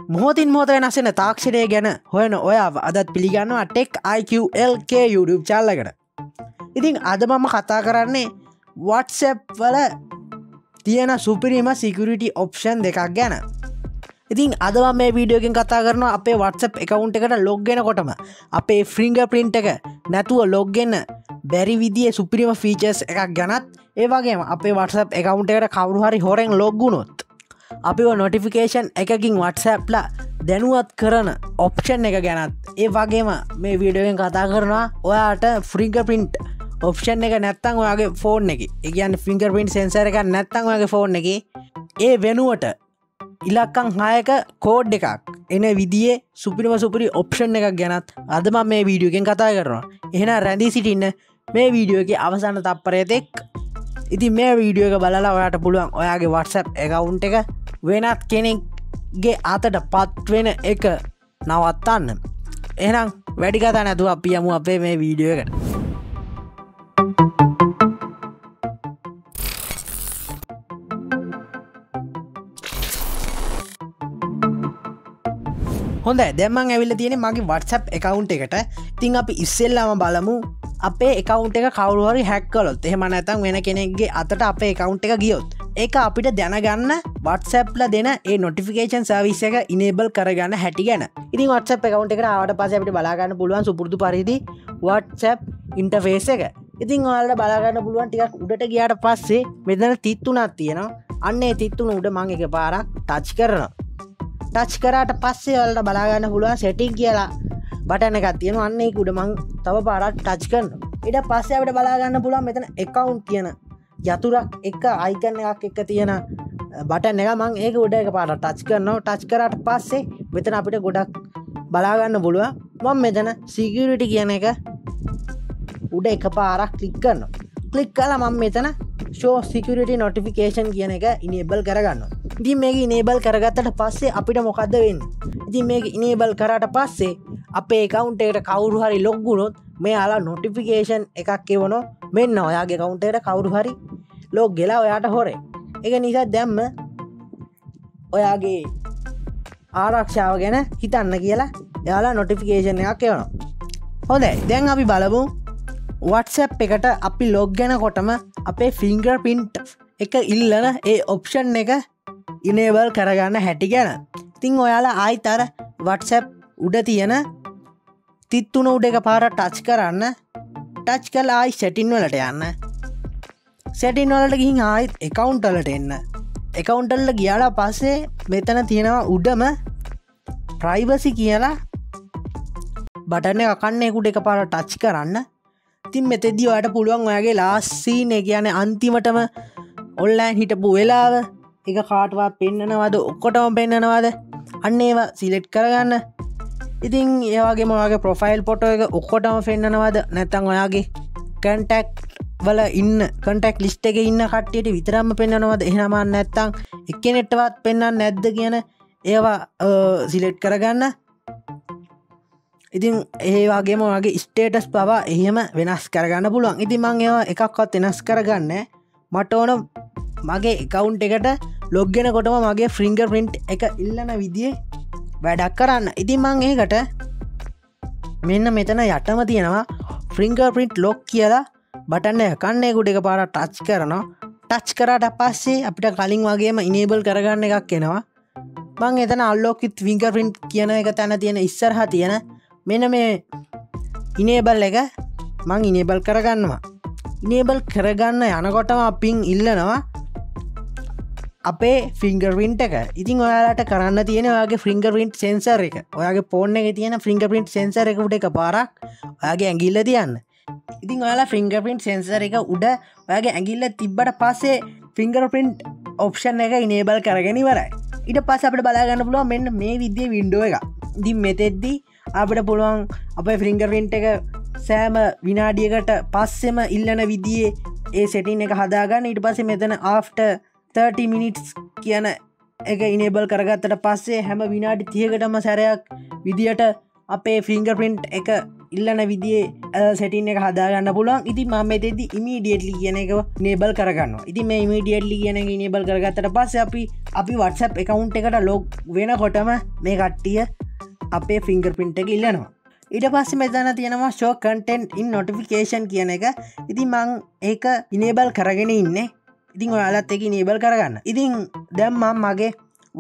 මොහොතින් මොහොත වෙනස් වෙන තාක්ෂණය ගැන හොයන ඔයාව අදත් පිළිගන්නවා TechiQ LK YouTube channel එකට. ඉතින් අද මම කතා කරන්නේ WhatsApp වල තියෙන සුපිරිම security option දෙකක් ගැන. ඉතින් අද මම මේ වීඩියෝ එකෙන් කතා කරනවා අපේ WhatsApp account එකට log වෙනකොටම අපේ fingerprint එක නැතුව log වෙන්න බැරි විදිහේ සුපිරිම features එකක් ගැනත් ඒ වගේම අපේ WhatsApp account එකට කවුරු හරි හොරෙන් log වුණොත් අපිව notification එකකින් WhatsApp ලා දැනුවත් කරන option එක ගැනත් ඒ වගේම මේ වීඩියෝ එකෙන් කතා කරනවා ඔයාට fingerprint option එක නැත්තම් ඔයාගේ phone එකේ ඒ කියන්නේ fingerprint sensor එකක් නැත්තම් ඔයාගේ phone එකේ ඒ වෙනුවට ඉලක්කම් 6ක කෝඩ් එකක් එන විදිහේ සුපිරි ඔප්ෂන් එකක් ගැනත් අද මම මේ වීඩියෝ එකෙන් කතා කරනවා. එහෙනම් රැඳී සිටින්න මේ වීඩියෝ එකේ අවසාන තප්පරය තෙක්. ඉතින් මේ වීඩියෝ එක බලලා ඔයාලට පුළුවන් ඔයාගේ WhatsApp account එක වෙනත් කෙනෙක්ගේ අතටපත් වෙන එක නවත්තන්න. එහෙනම් වැඩි කතා නැතුව අපි යමු අපේ මේ වීඩියෝ එකට. හොඳයි දැන් මම ඇවිල්ලා තියෙන්නේ මගේ WhatsApp account එකට. ඉතින් අපි ඉස්සෙල්ලාම බලමු අපේ account එක කවුරු හරි hack කළොත් එහෙම නැත්නම් වෙන කෙනෙක්ගේ අතට අපේ account එක ගියොත් ඒක අපිට දැනගන්න WhatsApp ලා දෙන ඒ notification service එක enable කරගන්න හැටි ගැන. ඉතින් WhatsApp account එකට ආවට පස්සේ අපිට බලා ගන්න පුළුවන් සුපුරුදු පරිදි WhatsApp interface එක. ඉතින් ඔයාලට බලා ගන්න පුළුවන් ටිකක් උඩට ගියාට පස්සේ මෙතන තිත් තුනක් තියෙනවා. අන්න ඒ තිත් තුන උඩ මම එකපාරක් touch කරනවා. ටච් කරාට පස්සේ ඔයාලට බලා ගන්න පුළුවන් setting කියලා බටන් එකක් තියෙනවා. අන්න ඒක උඩ මම තව පාරක් ටච් කරනවා. ඊට පස්සේ අපිට බලා ගන්න පුළුවන් මෙතන account කියන යතුරක් එක icon එකක් එක තියෙන බටන් එක මම ඒක උඩ එකපාරක් ටච් කරනවා. ටච් කරාට පස්සේ මෙතන අපිට ගොඩක් බලා ගන්න පුළුවන්. මම මෙතන security කියන එක උඩ එකපාරක් ක්ලික් කරනවා. ක්ලික් කළා මම මෙතන show security notification කියන එක enable කරගන්නවා. ඉතින් මේක enable කරගත්තට පස්සේ අපිට මොකද්ද වෙන්නේ? ඉතින් මේක enable කරාට පස්සේ අපේ account එකට කවුරු හරි log වුණොත් මෙයාලා notification එකක් එවනවා. මෙන්න ඔයාගේ account එකට කවුරු හරි log වෙලා ඔයාට හොරේ. ඒක නිසා දැම්ම ඔයාගේ ආරක්ෂාව ගැන හිතන්න කියලා එයාලා notification එකක් එවනවා. හොඳයි දැන් අපි බලමු WhatsApp එකට අපි log වෙනකොටම අපේ fingerprint එක ඉල්ලන ඒ option එක enable කරගන්න හැටි ගැන. ඉතින් ඔයාලා ආයිත් අර WhatsApp උඩ තියෙන තිත් තුන උඩ එකපාරක් touch කරන්න. touch කරලා ආයි setting වලට යන්න. setting වලට ගිහින් ආයිත් account වලට එන්න. account වලට ගියාලා පස්සේ මෙතන තියෙනවා උඩම privacy කියලා බටන් එක අකන්න ඒක උඩ එකපාරක් touch කරන්න. ඉතින් මෙතෙද්දී ඔයාලට පුළුවන් ඔයාගේ last scene එක කියන්නේ අන්තිමටම online හිටපු වෙලාව ඒක කාටවත් පෙන්නනවද ඔක්කොටම පෙන්නනවද අන්න ඒවා සිලෙක්ට් කරගන්න. ඉතින් ඒ වගේම ඔයාගේ ප්‍රොෆයිල් ෆොටෝ එක ඔක්කොටම පෙන්නනවද නැත්නම් ඔයාගේ contact වල ඉන්න contact list එකේ ඉන්න කට්ටියට විතරක්ම පෙන්නනවද එහෙම නැත්නම් එක්කෙනෙක්ටවත් පෙන්නන්නේ නැද්ද කියන ඒවා සිලෙක්ට් කරගන්න. ඉතින් ඒ වගේම ඔයාගේ ස්ටේටස් පවා එහෙම වෙනස් කරගන්න පුළුවන්. ඉතින් මම ඒවා එකක්වත් වෙනස් කරගන්නේ මට ඕන මගේ account එකට log වෙනකොටම මගේ fingerprint එක ඉල්ලන විදිහේ වැඩක් කරන්න. ඉතින් මම ඒකට මෙන්න මෙතන යටම තියෙනවා fingerprint lock කියලා බටන් එක. කන්න ඒක උඩ එකපාරක් touch කරනවා. touch කරාට පස්සේ අපිට කලින් වගේම enable කරගන්න එකක් එනවා. මම එතන unlock with fingerprint කියන එක තැන තියෙන ඉස්සරහා තියෙන මෙන්න මේ enable එක මම enable කරගන්නවා. enable කරගන්න යනකොටම අපින් ඉල්ලනවා අපේ fingerprint එක. ඉතින් ඔයාලට කරන්න තියෙන ඔයාගේ fingerprint sensor එක ඔයාගේ phone එකේ තියෙන fingerprint sensor එක උඩ එකපාරක් ඔයාගේ ඇඟිල්ල තියන්න. ඉතින් ඔයාලා fingerprint sensor එක උඩ ඔයාගේ ඇඟිල්ල තිබ්බට පස්සේ fingerprint option එක enable කරගෙන ඉවරයි. ඊට පස්සේ අපිට බලා ගන්න පුළුවන් මෙන්න මේ විදිහේ window එක. ඉතින් මෙතෙද්දී අපිට පුළුවන් අපේ fingerprint එක සෑම විනාඩියකට පස්සෙම ඉල්ලන විදිහේ ඒ setting එක හදාගන්න. ඊට පස්සේ මෙතන after 30 minutes කියන එක enable කරගත්තට පස්සේ හැම විනාඩි 30කටම සැරයක් විදියට අපේ ෆිංගර්ප්‍රින්ට් එක ඉල්ලන විදිේ සැටින් එක හදාගන්න පුළුවන්. ඉතින් මම මෙතෙදි ඉමීඩියට්ලි කියන එක නේබල් කරගන්න. ඉතින් මේ ඉමීඩියට්ලි කියන එක නේබල් කරගත්තට පස්සේ අපි WhatsApp account එකට ලොග් වෙනකොටම මේ කට්ටිය අපේ ෆිංගර්ප්‍රින්ට් එක ඉල්ලනවා. ඊට පස්සේ මෙතන තියෙනවා show content in notification කියන එක. ඉතින් මම ඒක enable කරගෙන ඉන්නේ. ඉතින් ඔයාලත් ඒක enable කරගන්න. ඉතින් දැන් මම මගේ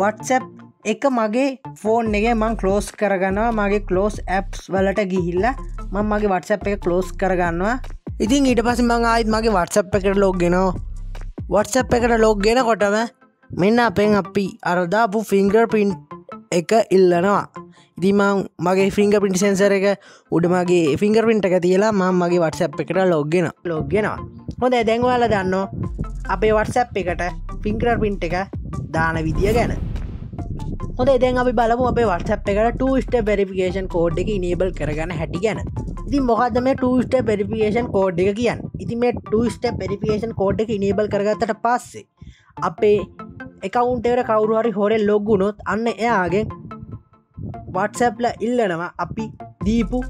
WhatsApp එක මගේ ෆෝන් එකේ මං ක්ලෝස් කරගන්නවා. මගේ ක්ලෝස් ඇප්ස් වලට ගිහිල්ලා මම මගේ WhatsApp එක ක්ලෝස් කරගන්නවා. ඉතින් ඊට පස්සේ මං ආයෙත් මගේ WhatsApp එකට ලොග් වෙනවා. WhatsApp එකට ලොග් වෙනකොටම මෙන්න අපෙන් අපි අර දාපු ෆිංගර්ප්‍රින්ට් එක ඉල්ලනවා. ඉතින් මං මගේ ෆිංගර්ප්‍රින්ට් සෙන්සර් එක උඩ මගේ ෆිංගර්ප්‍රින්ට් එක තියලා මම මගේ WhatsApp එකට ලොග් වෙනවා. හොඳයි දැන් ඔයාලා දන්නවා අපේ WhatsApp එකට ෆිංගර්ප්‍රින්ට් එක දාන විදිය ගැන. හොඳයි දැන් අපි බලමු අපේ WhatsApp එකට 2 step verification code එක enable කරගන්න හැටි ගැන. ඉතින් මොකද්ද මේ 2 step verification code එක කියන්නේ? ඉතින් මේ 2 step verification code එක enable කරගත්තට පස්සේ අපේ account එකට කවුරු හරි හොරෙන් log වුණොත් අන්න එයාගෙන් WhatsApp ලා ඉල්ලනවා අපි දීපු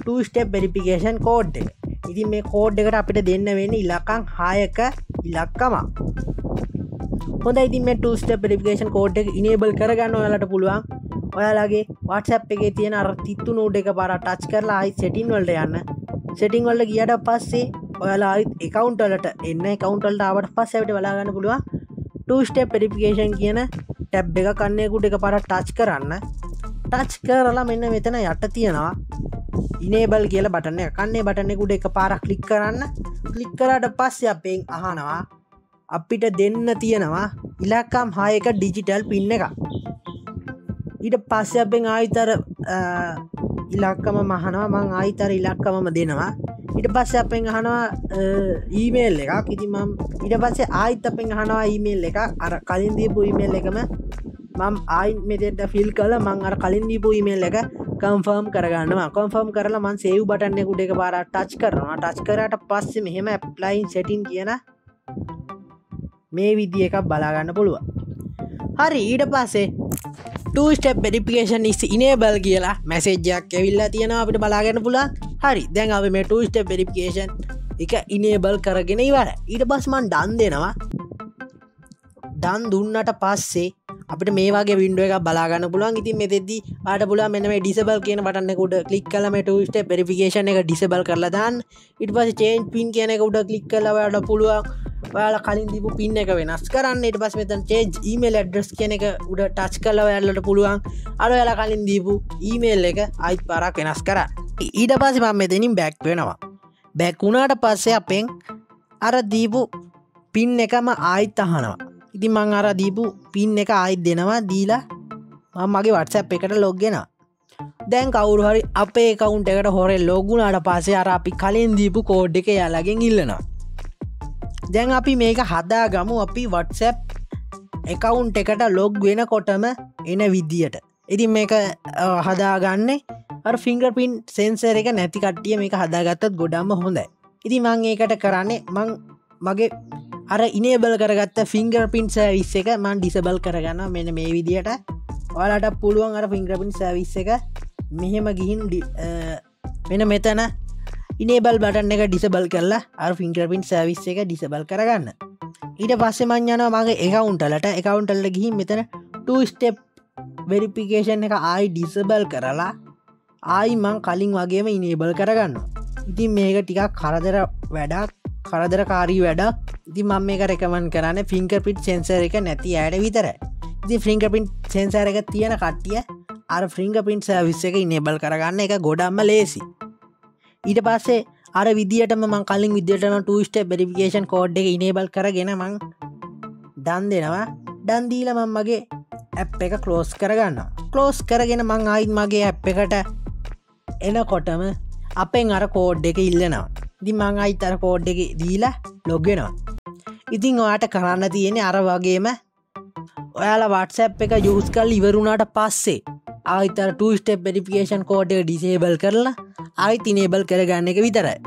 2 step verification code එක. ඉතින් මේ code එකට අපිට දෙන්න වෙන්නේ ඉලක්කම් 6ක ඉලක්කමක්. හොඳයි ඉතින් මේ 2 step verification code එක enable කරගන්න ඔයාලට පුළුවන්. ඔයාලගේ WhatsApp එකේ තියෙන අර තිත්තු නෝඩ් එක පාරක් ටච් කරලා ආයි setting වලට යන්න. setting වලට ගියට පස්සේ ඔයාලා ආයි account වලට එන්න. account වලට ආවට පස්සේ අපිට බලා ගන්න පුළුවන් 2 step verification කියන tab එක කන්නේ කුඩ එක පාරක් ටච් කරන්න. ටච් කරලා මෙන්න මෙතන යට තියෙනවා enable කියලා බටන් එක. කන්නේ බටන් එක උඩ එක පාරක් ක්ලික් කරන්න. ක්ලික් කරාට පස්සේ අපෙන් අහනවා අපිට දෙන්න තියෙනවා ඉලක්කම් 6ක ඩිජිටල් පින් එක. ඊට පස්සේ අපෙන් ආයිතර ඉලක්කම මහනවා. මං ආයිතර ඉලක්කමම දෙනවා. ඊට පස්සේ අපෙන් අහනවා ඊමේල් එකක්. ඉතින් මම ඊට පස්සේ ආයිත් අපෙන් අහනවා ඊමේල් එකක්. අර කලින් දීපු ඊමේල් එකම මම ආයි මෙතෙන්ට ෆිල් කරලා මං අර කලින් දීපු ඊමේල් එක කන්ෆර්ම් කරගන්නවා. කන්ෆර්ම් කරලා මං සේව් බටන් එක උඩ එක පාරක් ටච් කරනවා. ටච් කරාට පස්සේ මෙහෙම apply setting කියන මේ විදිහ එකක් බලා ගන්න පුළුවන්. හරි ඊට පස්සේ 2 step verification is enable කියලා මැසේජ් එකක් ඇවිල්ලා තියෙනවා අපිට බලා ගන්න පුළුවන්. හරි දැන් අපි මේ 2 step verification එක enable කරගෙන ඉවරයි. ඊට පස්සේ මම done දෙනවා. done දුන්නට පස්සේ අපිට මේ වගේ වින්ඩෝ එකක් බලා ගන්න පුළුවන්. ඉතින් මෙතෙද්දි ආට පුළුවන් මෙන්න මේ disable කියන බටන් එක උඩ ක්ලික් කරලා මේ 2 step verification එක disable කරලා දාන්න. ඊට පස්සේ change pin කියන එක උඩ ක්ලික් කරලා ඔයාලට පුළුවන් ඔයාලා කලින් දීපු පින් එක වෙනස් කරන්න. ඊට පස්සේ මෙතන change email address කියන එක උඩ ටච් කරලා ඔයාලට පුළුවන් අර ඔයාලා කලින් දීපු email එක ආයිත් පාරක් වෙනස් කරන්න. ඊට පස්සේ මම මෙතනින් back වෙනවා. back වුණාට පස්සේ අපෙන් අර දීපු පින් එකම ආයිත් අහනවා. ඉතින් මං අර දීපු පින් එක ආයිත් දෙනවා. දීලා මම මගේ WhatsApp එකට log වෙනවා. දැන් කවුරු හරි අපේ account එකට හොරෙන් log වුණාට පස්සේ අර අපි කලින් දීපු code එක යාළගෙන් ඉල්ලනවා. දැන් අපි මේක හදාගමු අපි WhatsApp account එකට log වෙනකොටම එන විදියට. ඉතින් මේක හදාගන්නේ අර fingerprint sensor එක නැති කට්ටිය මේක හදාගත්තත් ගොඩක්ම හොඳයි. ඉතින් මම ඒකට කරන්නේ මම මගේ අර enable කරගත්ත fingerprint service එක මම disable කරගන්නවා මෙන්න මේ විදියට. ඔයාලට පුළුවන් අර fingerprint service එක මෙහෙම ගිහින් මෙන්න මෙතන enable බටන් එක disable කරලා අර fingerprint service එක disable කරගන්න. ඊට පස්සේ මම යනවා මගේ account වලට ගිහින් මෙතන 2 step verification එක ආයි disable කරලා ආයි මං කලින් වගේම enable කරගන්නවා. ඉතින් මේක ටිකක් කරදරකාරී වැඩක්. ඉතින් මම මේක recommend කරන්නේ fingerprint sensor එක නැති අයට විතරයි. ඉතින් fingerprint sensor එක තියෙන කට්ටිය අර fingerprint service එක enable කරගන්න එක ගොඩක්ම ලේසි. ඊට පස්සේ අර විදියටම මං කලින් විදියටම 2 step verification code එක enable කරගෙන මං done දෙනවා. done දීලා මම මගේ app එක close කරගන්නවා. close කරගෙන මං ආයිත් මගේ app එකට එනකොටම අපෙන් අර code එක ඉල්ලනවා. ඉතින් මං ආයිත් අර code එක දීලා log වෙනවා. ඉතින් ඔයාට කරන්න තියෙන්නේ අර වගේම ඔයාලා WhatsApp එක use කරලා ඉවර වුණාට පස්සේ ආයිත් අර 2 step verification code එක disable කරලා ආයිත් enable කරගන්න එක විතරයි.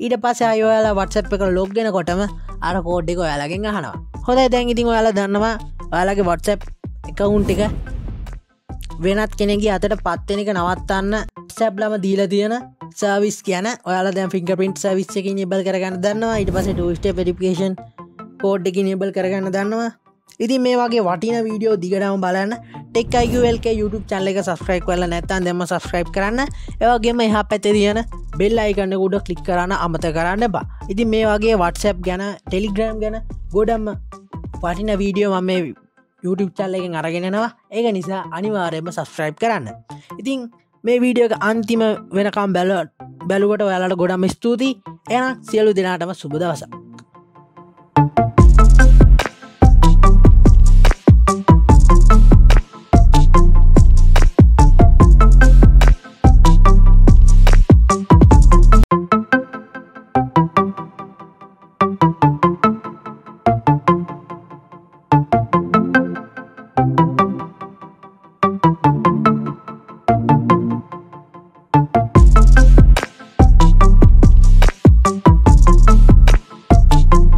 ඊට පස්සේ ආයෙ ඔයාලා WhatsApp එකට log වෙනකොටම අර code එක ඔයාලගෙන් අහනවා. හොඳයි දැන් ඉතින් ඔයාලා දන්නවා ඔයාලගේ WhatsApp account එක වෙනත් කෙනෙගේ අතට පත්වෙන එක නවත්තන්න සැබ්ලම දීලා තියෙන සර්විස් කියන ඔයාලා දැන් ෆින්ගර්ප්‍රින්ට් සර්විස් එකකින් enable කරගන්න දන්නවා ඊට පස්සේ two step verification code එකකින් enable කරගන්න දන්නවා ඉතින් මේ වගේ වටින වීඩියෝ දිගටම බලන්න TechiQ LK YouTube channel එක subscribe කරලා නැත්නම් දැන්ම subscribe කරන්න ඒ වගේම එහා පැත්තේ තියෙන bell icon එක උඩ click කරන්න අමතක කරන්න එපා ඉතින් මේ වගේ WhatsApp ගැන Telegram ගැන ගොඩම වටින වීඩියෝ මම මේ YouTube channel එකෙන් අරගෙන එනවා ඒක නිසා අනිවාර්යයෙන්ම subscribe කරන්න ඉතින් මේ වීඩියෝ එක අන්තිම වෙනකම් බැලුවට ඔයාලට ගොඩම ස්තුතියි එහෙනම් සියලු දෙනාටම සුබ දවසක්